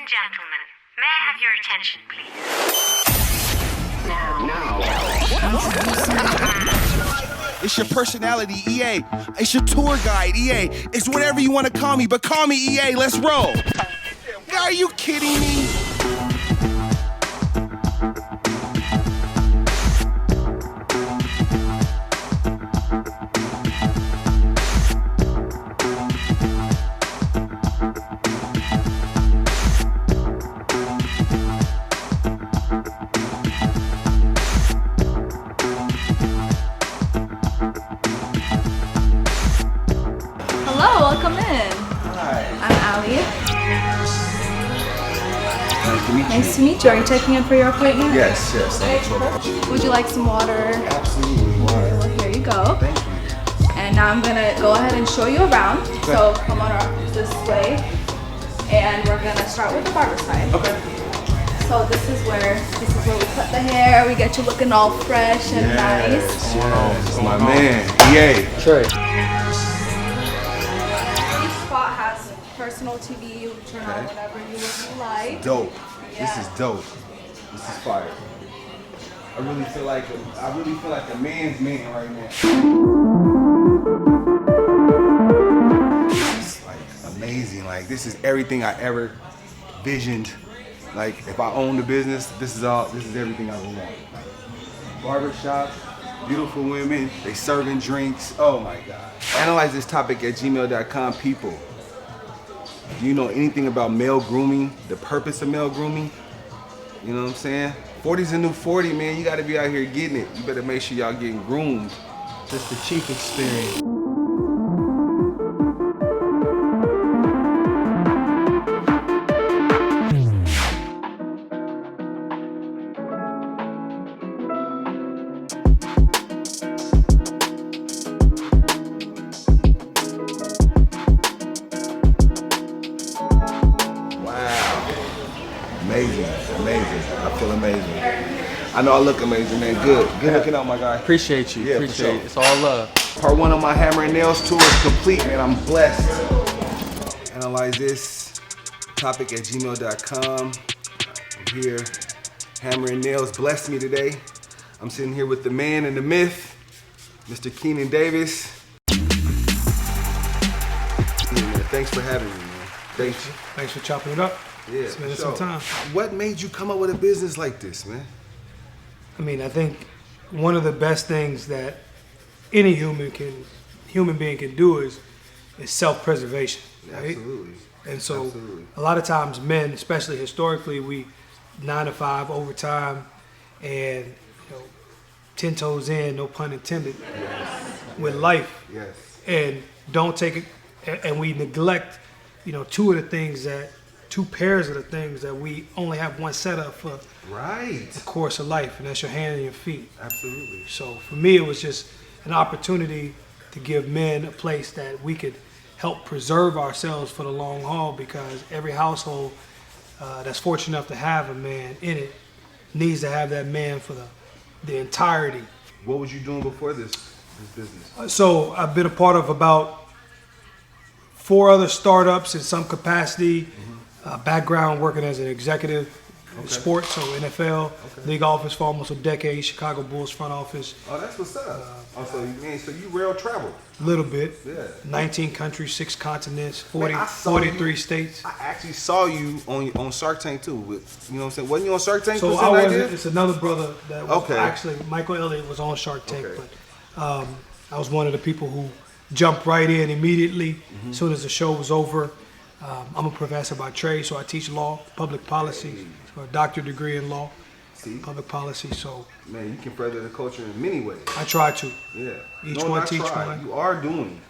and gentlemen, may I have your attention, please? Now. It's your personality, EA. It's your tour guide, EA. It's whatever you want to call me, but call me EA. Let's roll. Are you kidding me? Welcome in. Hi. I'm Ali. Nice to meet you. Nice to meet you. Are you checking in for your appointment? Yes. Would you like some water? Absolutely. Water. Well, here you go. Thank you. And now I'm gonna go ahead and show you around. Okay. So come on up this way, and we're gonna start with the barber side. Okay. So this is where we cut the hair. We get you looking all fresh and nice. Yes. My man, EA. Trey. Spot has personal TV. You turn on whatever you like. Dope. Yeah. This is dope. This is fire. I really feel like a man's man right now. It's like amazing. Like this is everything I ever visioned. Like if I owned a business, this is everything I would want. Barbershop, beautiful women, they serving drinks. Oh my God. Analyze this topic at gmail.com, people. Do you know anything about male grooming? The purpose of male grooming? You know what I'm saying? 40's a new 40, man. You gotta be out here getting it. You better make sure y'all getting groomed. Just the cheap experience. Amazing. I feel amazing. I know I look amazing, man. Good looking out, my guy. Appreciate you. Yeah, Appreciate for sure. it. It's all love. Part 1 of my Hammer Nails tour is complete, man. I'm blessed. Analyze this topic at gmail.com. I'm here. Hammer Nails blessed me today. I'm sitting here with the man and the myth, Mr. Keenan Davis. Yeah, man, thanks for having me, man. Thanks. Thanks for chopping it up. Yeah, Spending so, some time. What made you come up with a business like this, man? I mean, I think one of the best things that any human being can do is self-preservation, right? Absolutely. And so Absolutely. a lot of times men, especially historically, we 9 to 5 overtime and 10 toes in, no pun intended, with life. Yes. And don't take it, and we neglect, two pairs of the things that we only have one setup for Right. the course of life, and that's your hand and your feet. Absolutely. So for me, it was just an opportunity to give men a place that we could help preserve ourselves for the long haul, because every household that's fortunate enough to have a man in it needs to have that man for the entirety. What was you doing before this business? So I've been a part of about 4 other startups in some capacity. Background working as an executive in sports, so NFL, league office for almost a decade, Chicago Bulls front office. Oh, that's what's up. So you rail traveled. A little bit. Yeah. 19 countries, 6 continents, Man, I saw 43 states. I actually saw you on Shark Tank too. You know what I'm saying? Wasn't you on Shark Tank? So I wasn't. It's another brother that was actually, Michael Elliott was on Shark Tank, but I was one of the people who jumped right in immediately as soon as the show was over. I'm a professor by trade, so I teach law, public policy, so a doctorate degree in law, public policy. So man, you can further the culture in many ways. I try to. Yeah. Each one teach one. You are doing.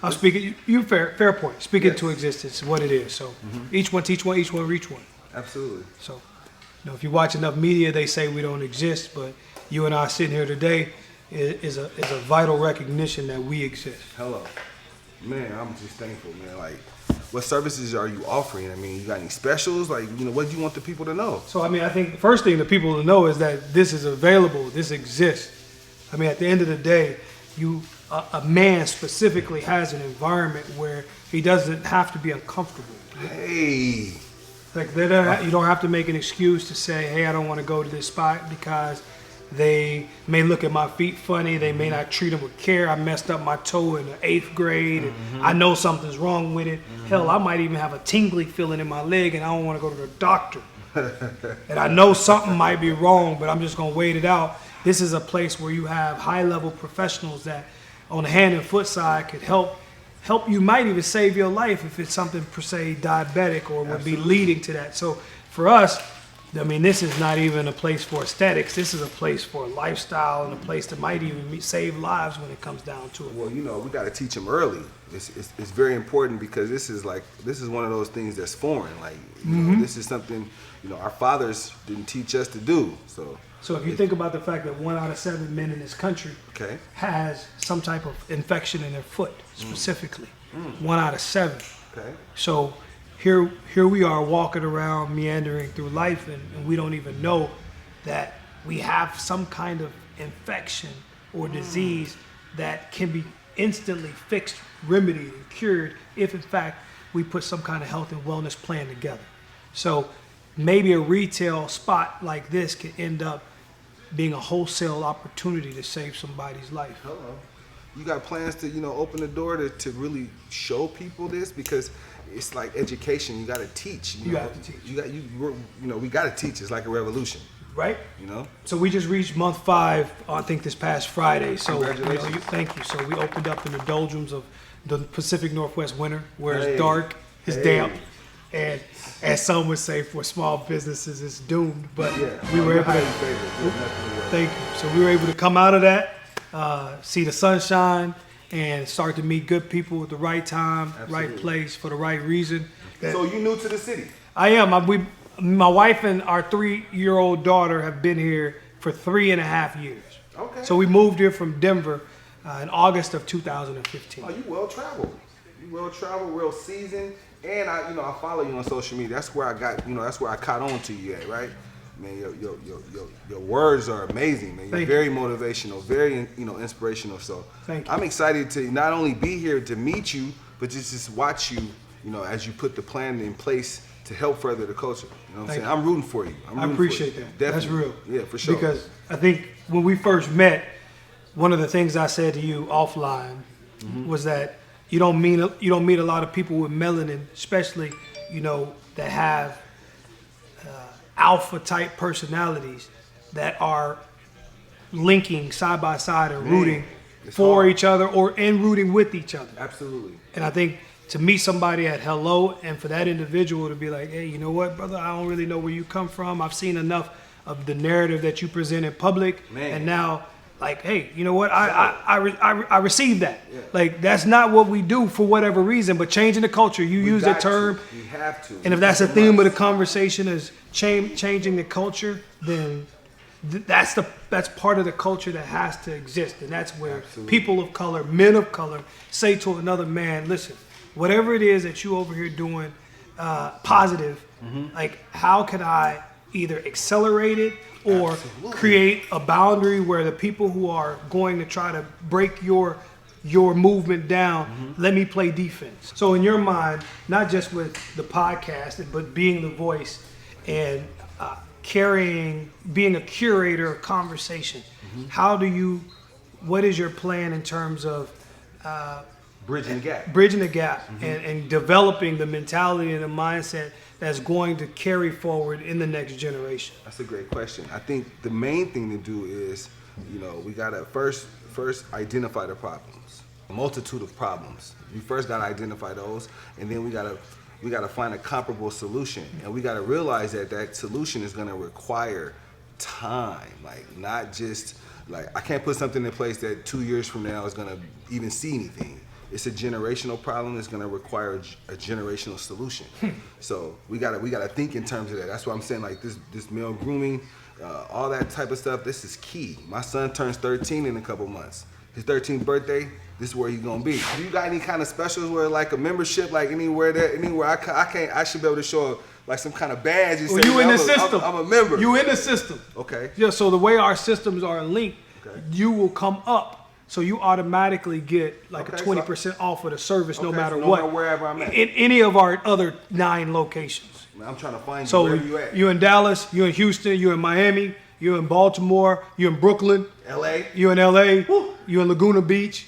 I'm speaking. You fair point. Speaking to existence, what it is. So each one teach one, each one reach one. Absolutely. So, if you watch enough media, they say we don't exist, but you and I sitting here today is a vital recognition that we exist. Hello. Man, I'm just thankful, man. Like, what services are you offering? I mean, you got any specials? Like, what do you want the people to know? So, I think the first thing the people to know is that this is available, this exists. At the end of the day, you a man specifically has an environment where he doesn't have to be uncomfortable. Hey. Like you don't have to make an excuse to say, hey, I don't want to go to this spot because they may look at my feet funny. They may not treat them with care. I messed up my toe in the 8th grade. And I know something's wrong with it. Hell, I might even have a tingly feeling in my leg and I don't want to go to the doctor. And I know something might be wrong, but I'm just going to wait it out. This is a place where you have high-level professionals that on the hand and foot side could help you, might even save your life if it's something per se diabetic or would be leading to that. So for us, I mean, this is not even a place for aesthetics. This is a place for a lifestyle and a place that might even save lives when it comes down to it. Well, you know, we got to teach them early. It's very important because this is one of those things that's foreign. Like, you know, this is something, you know, our fathers didn't teach us to do. So if you think about the fact that 1 out of 7 men in this country has some type of infection in their foot, specifically, 1 out of 7. Okay. So here we are walking around, meandering through life, and we don't even know that we have some kind of infection or disease that can be instantly fixed, remedied, and cured if, in fact, we put some kind of health and wellness plan together. So maybe a retail spot like this could end up being a wholesale opportunity to save somebody's life. Hello. You got plans to, you know, open the door to really show people this? Because it's like education. You got to teach. You have to teach. You know, we got to teach. It's like a revolution. Right? You know? So we just reached month 5, I think this past Friday. So congratulations. Thank you. So we opened up in the doldrums of the Pacific Northwest winter, where it's dark, it's damp, and as some would say, for small businesses, it's doomed. But we were able to. Thank you. So we were able to come out of that, see the sunshine, and start to meet good people at the right time, right place, for the right reason. So you new to the city? I am. My wife and our 3-year-old daughter have been here for 3.5 years. Okay. So we moved here from Denver in August of 2015. Oh, you well traveled. You well traveled, real seasoned, and I follow you on social media. That's where I caught on to you at, right? Man, your words are amazing, man. You're very motivational, very inspirational. So Thank you. I'm excited to not only be here to meet you, but just watch you, as you put the plan in place to help further the culture. You know what I'm saying? I'm rooting for you. I appreciate that. Definitely. That's real. Yeah, for sure. Because I think when we first met, one of the things I said to you offline was that you don't meet a lot of people with melanin, especially that have alpha type personalities that are linking side by side and rooting for each other and rooting with each other. Absolutely. And I think to meet somebody at hello and for that individual to be like, hey, you know what, brother, I don't really know where you come from. I've seen enough of the narrative that you present in public. And now, like, hey, you know what, I received that. Yeah. Like, that's not what we do for whatever reason, but changing the culture. You use the term. You have to. And if that's the theme of the conversation is changing the culture, then that's part of the culture that has to exist. And that's where people of color, men of color, say to another man, listen, whatever it is that you over here doing positive, like, how can I either accelerate it or create a boundary where the people who are going to try to break your movement down, let me play defense. So in your mind, not just with the podcast, but being the voice and being a curator of conversation, what is your plan in terms of bridging the gap and developing the mentality and the mindset that's going to carry forward in the next generation? That's a great question. I think the main thing to do is, we gotta first identify the problems. A multitude of problems. We first gotta identify those, and then we gotta find a comparable solution. And we gotta realize that solution is gonna require time. Like, not just I can't put something in place that 2 years from now is gonna even see anything. It's a generational problem. It's going to require a generational solution. So we gotta think in terms of that. That's why I'm saying, like, this male grooming, all that type of stuff. This is key. My son turns 13 in a couple months. His 13th birthday. This is where he's gonna be. Do you got any kind of specials where, like, a membership, like anywhere I should be able to show like some kind of badge and say, you in the system. I'm a member. You in the system. Okay. Yeah. So the way our systems are linked, you will come up So you automatically get like Okay, a so 20% off of the service no Okay, matter so no what. matter wherever I'm at. In any of our other 9 locations. I'm trying to find you So wherever you at. you in Dallas, you in Houston, you in Miami, you in Baltimore, you in Brooklyn, LA. you in LA, you in Laguna Beach.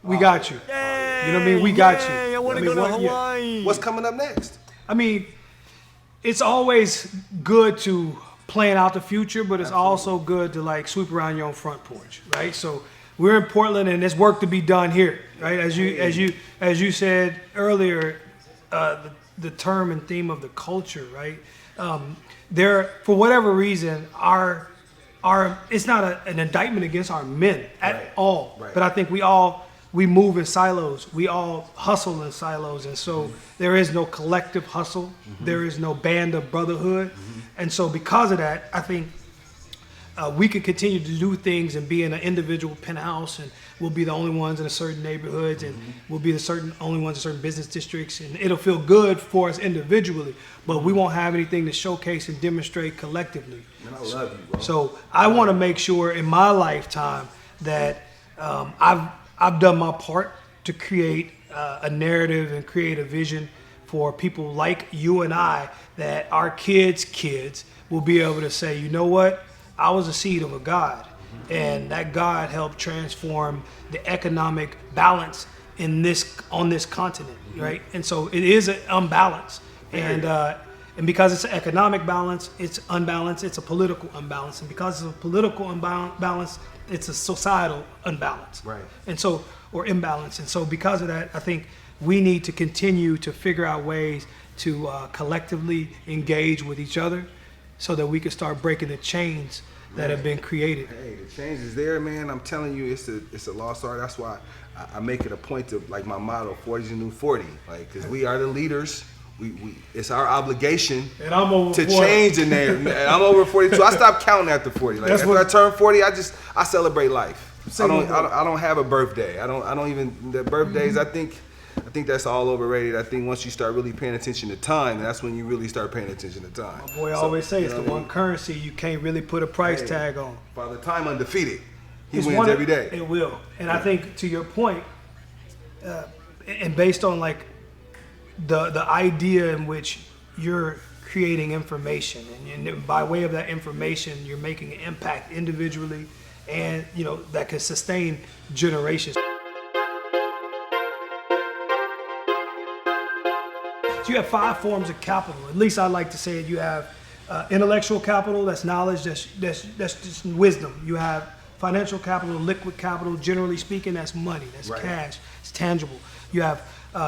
We got you. You know what I mean? We got you. I want to go to Hawaii. What's coming up next? I mean, it's always good to plan out the future, but it's also good to like sweep around your own front porch, right? So we're in Portland, and there's work to be done here, right? As you said earlier, the term and theme of the culture, right? There, for whatever reason, our it's not an indictment against our men at all, but I think we move in silos. We all hustle in silos, and so there is no collective hustle. There is no band of brotherhood, and so because of that, I think we could continue to do things and be in an individual penthouse, and we'll be the only ones in a certain neighborhoods, and we'll be the only ones in certain business districts, and it'll feel good for us individually, but we won't have anything to showcase and demonstrate collectively. Man, I love you, bro. So I want to make sure in my lifetime that I've done my part to create a narrative and create a vision for people like you and I, that our kids will be able to say, you know what? I was a seed of a God, and that God helped transform the economic balance on this continent, right? And so it is an unbalance, and because it's an economic balance, it's unbalanced. It's a political unbalance, and because it's a political unbalance, it's a societal unbalance, right? And so, or imbalance, and so because of that, I think we need to continue to figure out ways to collectively engage with each other, so that we can start breaking the chains that have been created. Hey, the change is there, man. I'm telling you, it's a lost art. That's why I make it a point to, like, my motto, 40's the new 40. Like, because we are the leaders. It's our obligation And I'm over to 40. change in there. I'm over 42. I stopped counting after 40. Like, That's after what- I turn 40, I celebrate life. Same with me. I don't have a birthday. I don't even, the birthdays, I think that's all overrated. I think once you start really paying attention to time, that's when you really start paying attention to time. My boy always say it's the one currency you can't really put a price tag on. Father Time undefeated. He It's wins one of- every day. It will. And I think to your point, and based on like the idea in which you're creating information, and by way of that information, you're making an impact individually, and that can sustain generations. So you have 5 forms of capital. At least I like to say it. You have intellectual capital, that's knowledge, that's just wisdom. You have financial capital, liquid capital, generally speaking, that's money, that's cash, it's tangible. You have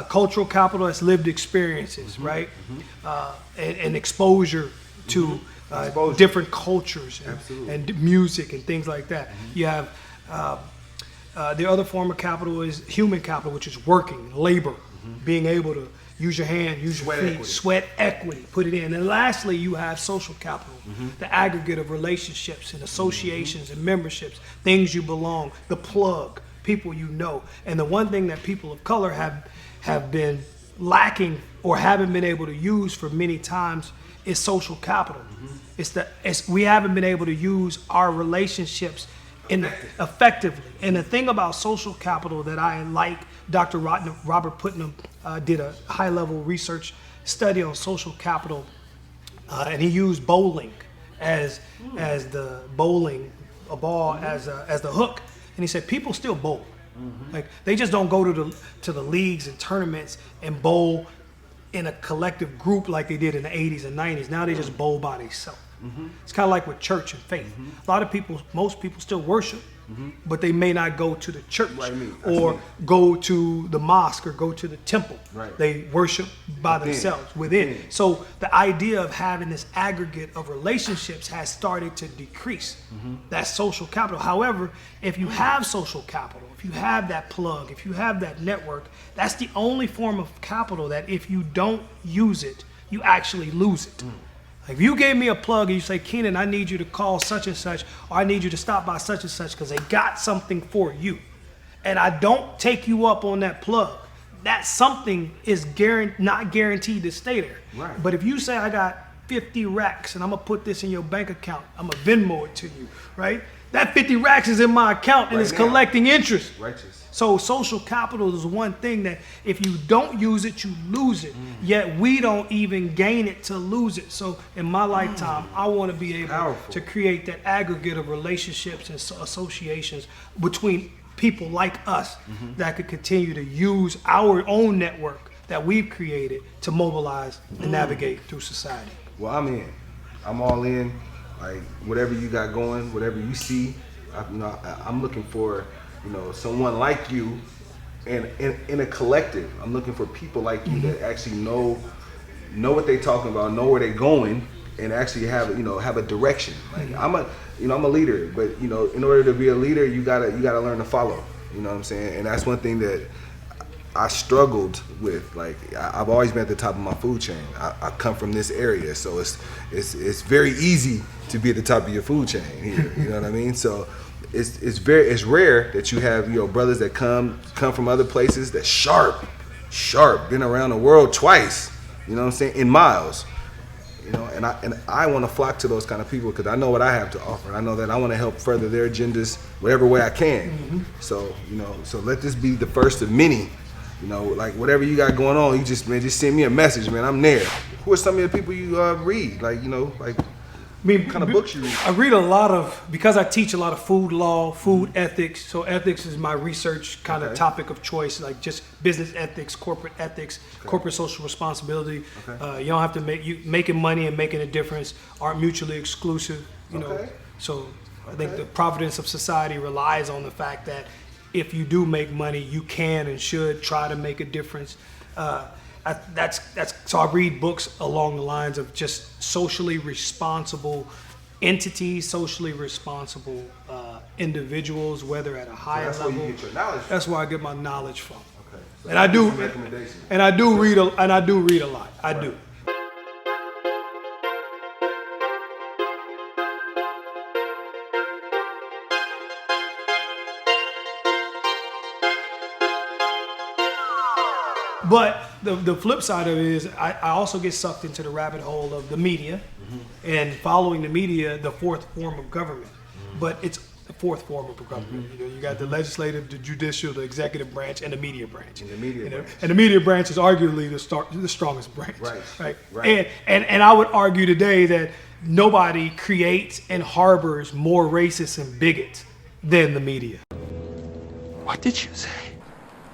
cultural capital, that's lived experiences, right? And exposure to different cultures and music and things like that. You have the other form of capital is human capital, which is working, labor, being able to use your hand, use your feet, sweat equity, put it in. And lastly, you have social capital, the aggregate of relationships and associations and memberships, things you belong, the plug, people you know. And the one thing that people of color have been lacking or haven't been able to use for many times is social capital. We haven't been able to use our relationships effectively. And the thing about social capital that I like, Dr. Robert Putnam did a high-level research study on social capital, and he used bowling as the bowling, a ball as the hook, and he said people still bowl. Like, they just don't go to the leagues and tournaments and bowl in a collective group like they did in the 80s and 90s. Now they just bowl by themselves. It's kind of like with church and faith. A lot of people, most people still worship, but they may not go to the church or go to the mosque or go to the temple. They worship by themselves within. So the idea of having this aggregate of relationships has started to decrease. That's social capital. However, if you have social capital, if you have that plug, if you have that network, that's the only form of capital that if you don't use it, you actually lose it. If you gave me a plug and you say, Keenan, I need you to call such and such, or I need you to stop by such and such because they got something for you, and I don't take you up on that plug, that something is not guaranteed to stay there. But if you say, I got 50 racks and I'm gonna put this in your bank account, I'm gonna Venmo it to you, right? that 50 racks is in my account and it's collecting interest. Righteous. So social capital is one thing that if you don't use it, you lose it. Yet we don't even gain it to lose it. So in my lifetime, I want to be able to create that aggregate of relationships and associations between people like us that could continue to use our own network that we've created to mobilize and navigate through society. Well, I'm in. I'm all in. Like whatever you got going, whatever you see, I'm looking for, someone like you, and in a collective. I'm looking for people like you that actually know what they're talking about, know where they're going, and actually have a direction. Like I'm a leader, but in order to be a leader, you gotta learn to follow. You know what I'm saying? And that's one thing that I struggled with. Like I've always been at the top of my food chain. I come from this area, so it's very easy to be at the top of your food chain here. You know what I mean? So it's rare that you have brothers that come from other places that's sharp, been around the world twice. You know what I'm saying? In miles. And I want to flock to those kind of people because I know what I have to offer. I know that I want to help further their agendas whatever way I can. So so let this be the first of many. Like whatever you got going on, you just send me a message, man. I'm there. Who are some of the people you read? Like what kind of books you read? I read a lot of, because I teach a lot of food law, food ethics. So ethics is my research kind of topic of choice, like just business ethics, corporate ethics, corporate social responsibility. You don't have to making money and making a difference aren't mutually exclusive. So I think the providence of society relies on the fact that if you do make money, you can and should try to make a difference. So I read books along the lines of just socially responsible entities, socially responsible individuals, whether at a higher level. That's where you get your knowledge from. That's where I get my knowledge from. Okay. So and I do read a lot. I do. But the flip side of it is I also get sucked into the rabbit hole of the media and following the media, the fourth form of government. But it's the fourth form of government. You got the legislative, the judicial, the executive branch, and the media branch. And the media branch is arguably the strongest branch. Right. And I would argue today that nobody creates and harbors more racists and bigots than the media. What did you say?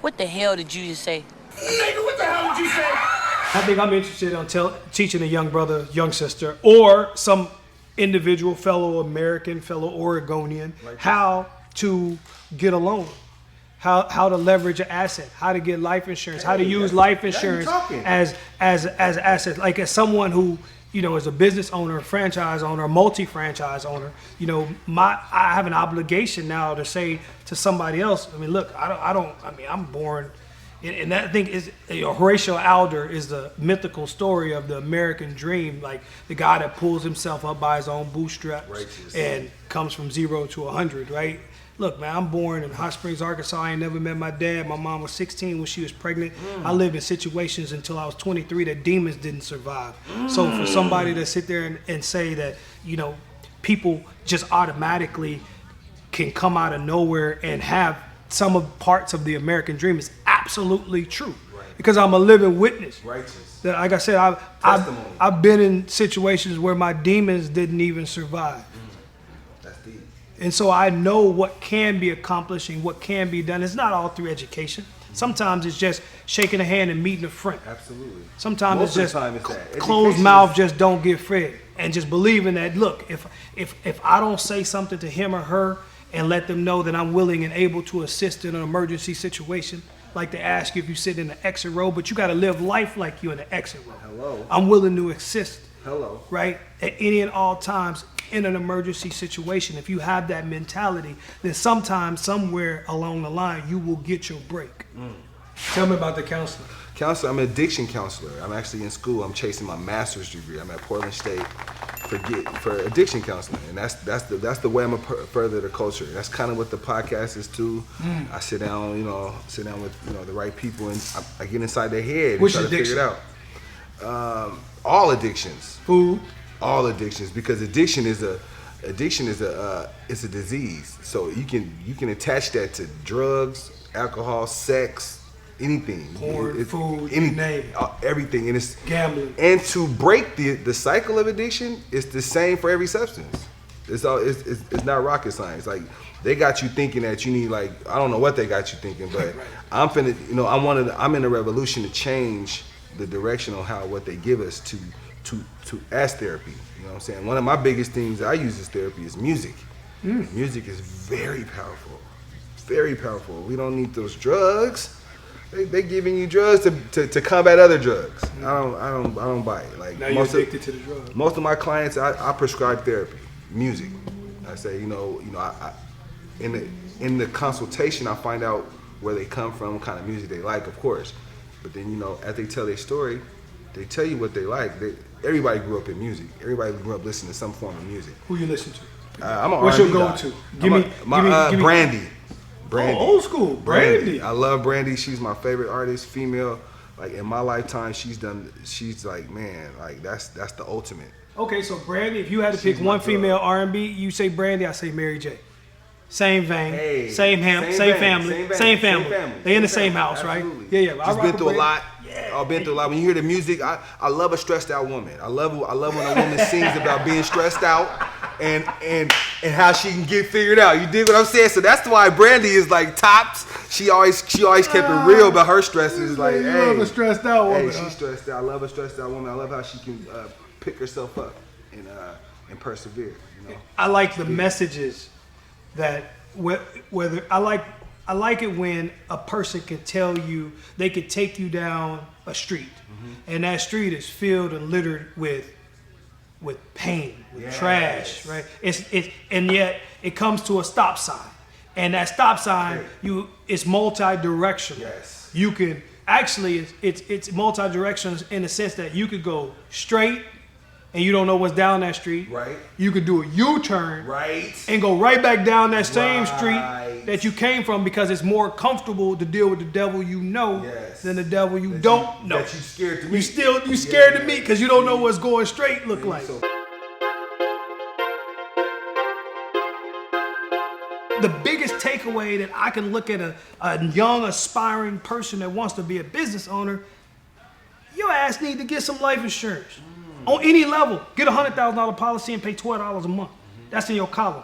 What the hell did you just say? Nigga, what the hell did you say? I think I'm interested in teaching a young brother, young sister, or some individual, fellow American, fellow Oregonian, how to get a loan, how to leverage an asset, how to get life insurance, how to use life insurance as asset. Like as someone who is a business owner, a franchise owner, a multi-franchise owner, I have an obligation now to say to somebody else. I mean, look, I'm born. And that thing is, Horatio Alder is the mythical story of the American dream, like the guy that pulls himself up by his own bootstraps and comes from 0 to 100, right? Look, man, I'm born in Hot Springs, Arkansas. I ain't never met my dad. My mom was 16 when she was pregnant. I lived in situations until I was 23 that demons didn't survive. So for somebody to sit there and say that, people just automatically can come out of nowhere and have some of parts of the American dream is absolutely true, because I'm a living witness. That, like I said, I've been in situations where my demons didn't even survive. That's deep. And so I know what can be accomplished and what can be done. It's not all through education. Sometimes it's just shaking a hand and meeting a friend. Absolutely. Sometimes it's just closed mouth, just don't get fed, and just believing that. Look, if I don't say something to him or her and let them know that I'm willing and able to assist in an emergency situation, like they ask you if you sit in the exit row, but you got to live life like you're in the exit row. Hello. I'm willing to assist. Hello. Right? At any and all times in an emergency situation. If you have that mentality, then sometimes, somewhere along the line, you will get your break. Tell me about the counselor. Counselor, I'm an addiction counselor. I'm actually in school. I'm chasing my master's degree. I'm at Portland State for addiction counseling, and that's the way I'm gonna further the culture. That's kind of what the podcast is too. I sit down with the right people, and I get inside their head and try to figure it out. All addictions. Food. All addictions, because addiction is addiction is it's a disease. So you can attach that to drugs, alcohol, sex, anything, porn, food, anything, everything, and it's gambling. And to break the cycle of addiction, it's the same for every substance. It's not rocket science. Like they got you thinking that you need, like, I don't know what they got you thinking, but right. I'm in a revolution to change the direction on what they give us to as therapy. You know what I'm saying? One of my biggest things I use as therapy is music. Music is very powerful, very powerful. We don't need those drugs. They giving you drugs to combat other drugs. I don't buy it. Like now you're addicted to the drug. Most of my clients, I prescribe therapy, music. I say, I in the consultation, I find out where they come from, what kind of music they like, of course. But then, as they tell their story, they tell you what they like. Everybody grew up in music. Everybody grew up listening to some form of music. Who you listen to? I'm an What's R&B your guy. go-to? Give me Brandy. Brandy. Oh, old school. Brandy. I love Brandy. She's my favorite artist, female. Like in my lifetime, she's like, man, like that's the ultimate. Okay, so Brandy, if you had to pick one female R&B, you say Brandy, I say Mary J. Same vein, same family. They in the same house, absolutely. Right? Yeah. She's been through a lot. I've been through a lot. When you hear the music, I love a stressed out woman. I love when a woman sings about being stressed out and how she can get figured out. You dig what I'm saying? So that's why Brandy is like tops. She always kept it real, but her stress is like, you love a stressed out woman. Hey, she's stressed out. I love a stressed out woman. I love how she can pick herself up and persevere. I like the messages that whether I like it when a person can tell you, they could take you down a street, and that street is filled and littered with pain, with trash, right? And yet it comes to a stop sign, and that stop sign it's multi-directional. Yes. You can actually it's multi-directional in the sense that you could go straight and you don't know what's down that street. Right. You could do a U-turn. Right. And go right back down that same street that you came from, because it's more comfortable to deal with the devil than the devil you don't know. That you scared to meet. You scared to meet because you don't know what's going straight look like. The biggest takeaway that I can look at a young aspiring person that wants to be a business owner, your ass need to get some life insurance. On any level, get a $100,000 policy and pay $12 a month. That's in your column.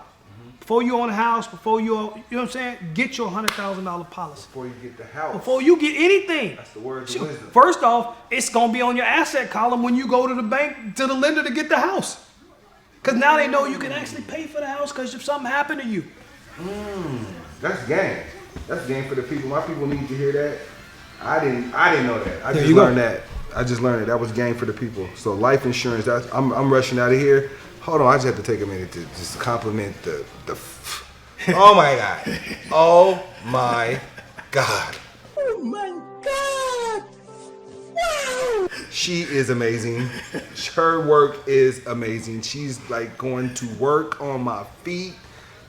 Before you own a house, you know what I'm saying? Get your $100,000 policy. Before you get the house. Before you get anything. That's the words of wisdom. First off, it's gonna be on your asset column when you go to the bank, to the lender to get the house. Because now they know you can actually pay for the house because if something happened to you. That's game. That's game for the people. My people need to hear that. I didn't know that. I just learned that. That was game for the people. So life insurance. I'm rushing out of here. Hold on, I just have to take a minute to just compliment the. Oh my God! Oh my God! Oh my God! Wow! She is amazing. Her work is amazing. She's like going to work on my feet.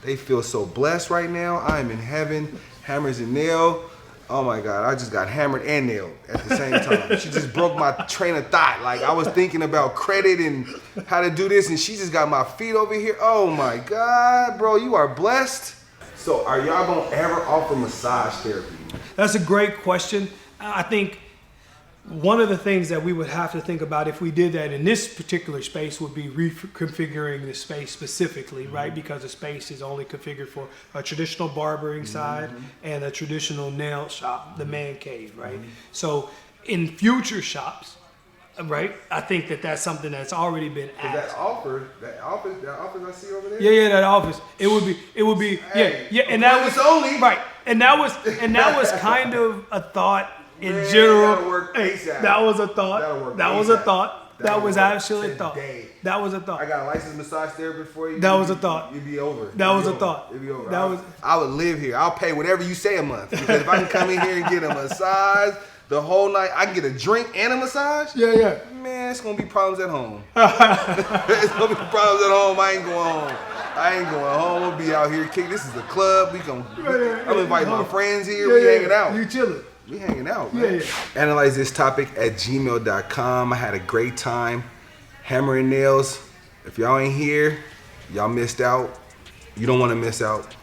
They feel so blessed right now. I am in heaven. Hammers and nail. Oh my God, I just got hammered and nailed at the same time. She just broke my train of thought. Like I was thinking about credit and how to do this, and she just got my feet over here. Oh my God, bro, you are blessed. So are y'all gonna ever offer massage therapy? That's a great question. I think one of the things that we would have to think about if we did that in this particular space would be reconfiguring the space specifically, right? Because the space is only configured for a traditional barbering side and a traditional nail shop, the man cave, right? So in future shops, right, I think that's something that's already been asked. That office I see over there? Yeah, that office. It would be, yeah, and that was only right, and that was kind of a thought. In general, that was a thought. That was a thought. That was actually a thought. That was a thought. I got a licensed massage therapist for you. That was a thought. You'd be over. That was a thought. It'd be over. I would live here. I'll pay whatever you say a month. Because if I can come in here and get a massage the whole night, I can get a drink and a massage. Yeah. Man, it's gonna be problems at home. It's gonna be problems at home. I ain't going home. We'll be out here kicking. This is a club. I'm inviting my friends here. We hanging out. You chilling. We hanging out, man. Analyze this topic at gmail.com. I had a great time. Hammer and nails. If y'all ain't here, Y'all missed out. You don't want to miss out.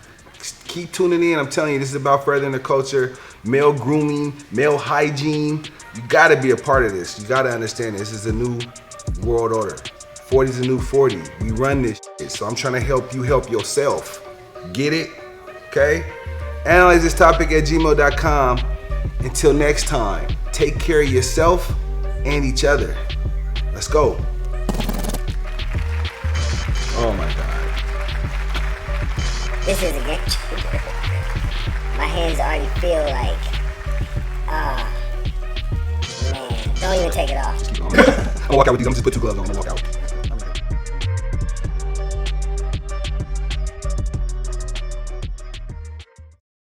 Keep tuning in. I'm telling you, this is about furthering the culture, male grooming, male hygiene. You gotta be a part of this. You gotta understand this is a new world order. 40's a new 40. We run this shit. So I'm trying to help you help yourself. Get it? Okay? AnalyzeThis@gmail.com. Until next time, take care of yourself and each other. Let's go. Oh my God. This is a game changer. My hands already feel like, man, don't even take it off. I'm gonna walk out with these. I'm just put 2 gloves on. I'm gonna walk out.